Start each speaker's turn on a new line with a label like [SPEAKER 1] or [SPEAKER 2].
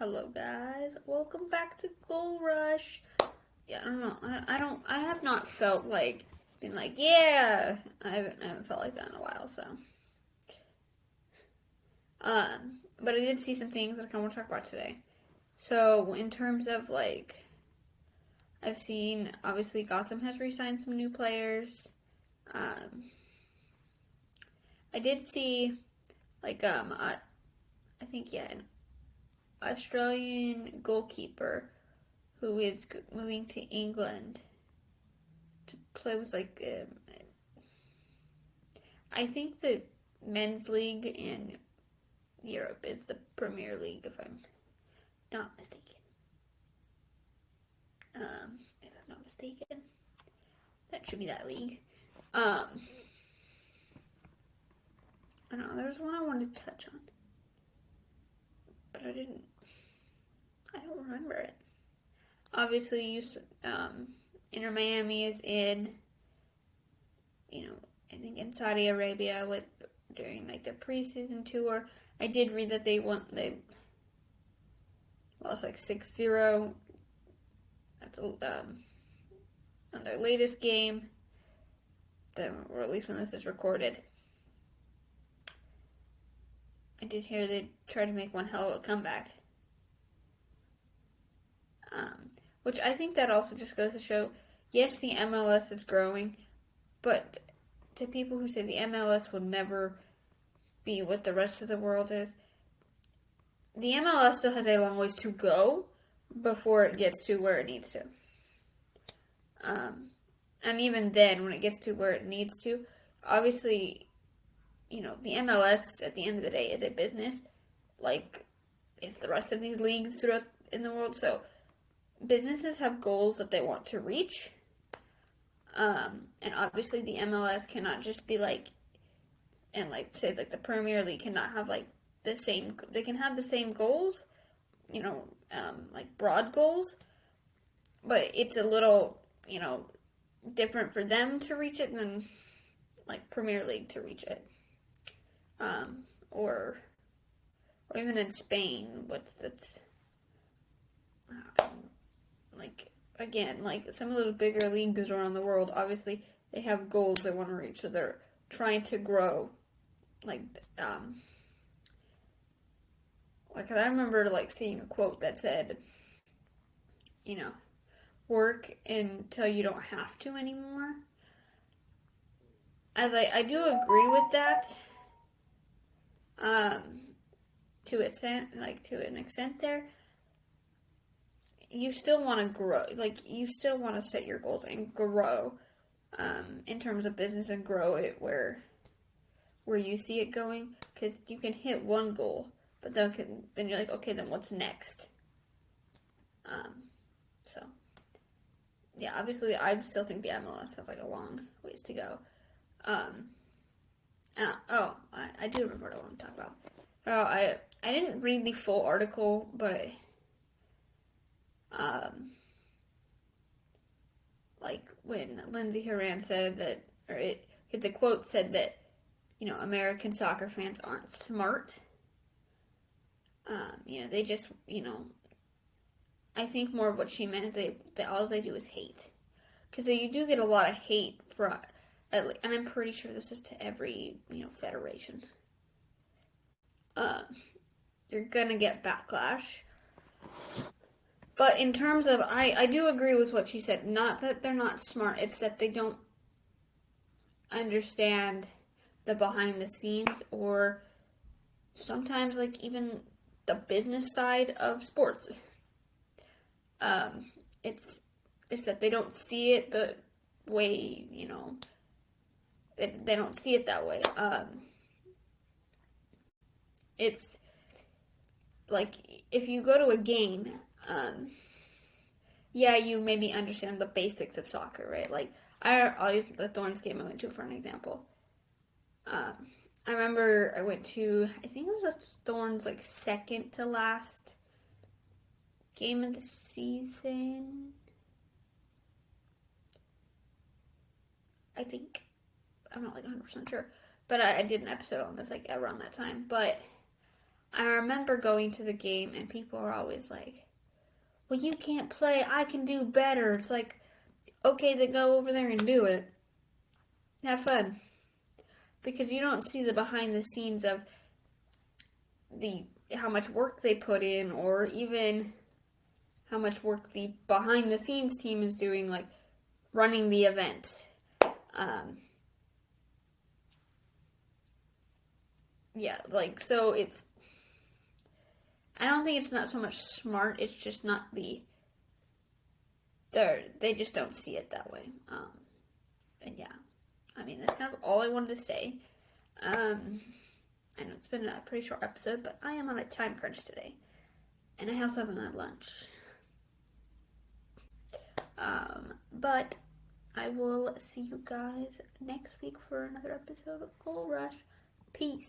[SPEAKER 1] Hello guys, welcome back to Goal Rush. Yeah, I don't know. I have not felt like been like, yeah. I haven't felt like that in a while. But I did see some things that I kind of want to talk about today. So in terms of like, I've seen obviously Gotham has re-signed some new players. Um, I did see like I think an Australian goalkeeper who is moving to England to play with I think the men's league in Europe is the Premier League, if I'm not mistaken. If I'm not mistaken, that should be that league. I don't know. There's one I wanted to touch on, but I didn't. I don't remember it. Obviously, Inter Miami is in. I think in Saudi Arabia with during like the preseason tour. I did read that they lost like 6-0. That's on their latest game, or at least when this is recorded. I did hear they tried to make one hell of a comeback. Which I think that also just goes to show, yes, the MLS is growing, but to people who say the MLS will never be what the rest of the world is, the MLS still has a long ways to go before it gets to where it needs to. And even then, when it gets to where it needs to, obviously, the MLS at the end of the day is a business, like it's the rest of these leagues throughout in the world. So businesses have goals that they want to reach, and obviously the MLS cannot just be and say the Premier League cannot have the same. They can have the same goals, like broad goals, but it's a little different for them to reach it than like Premier League to reach it, or even in Spain. Like again, like some of those bigger leagues around the world, obviously they have goals they want to reach, so they're trying to grow. Like I remember seeing a quote that said, work until you don't have to anymore. As I do agree with that, um, to an extent there, you still want to grow. You still want to set your goals and grow, in terms of business and grow it where you see it going. Because you can hit one goal, but then you're like, okay, then what's next? So yeah, obviously I still think the MLS has a long ways to go. I do remember what I want to talk about. I didn't read the full article, but when Lindsey Horan said that, the quote said that, American soccer fans aren't smart. They just, I think more of what she meant is all they do is hate. Because you do get a lot of hate and I'm pretty sure this is to every, federation. You're gonna get backlash. But in terms of, I do agree with what she said. Not that they're not smart, it's that they don't understand the behind the scenes, or sometimes even the business side of sports. It's that they don't see it the way, they don't see it that way. It's like if you go to a game, yeah, you maybe understand the basics of soccer, right? I'll use the Thorns game I went to for an example. I remember I went to, I think it was the Thorns second to last game of the season. I think, I'm not 100% sure, but I did an episode on this around that time. But I remember going to the game and people are always like, well, you can't play, I can do better. It's like, okay, then go over there and do it. Have fun. Because you don't see the behind the scenes of the how much work they put in, or even how much work the behind the scenes team is doing, like running the event. Yeah, like, so it's, I don't think it's not so much smart, it's just not they just don't see it that way. And yeah, I mean, that's kind of all I wanted to say. I know it's been a pretty short episode, but I am on a time crunch today. And I also haven't had lunch. But I will see you guys next week for another episode of Goal Rush. Peace.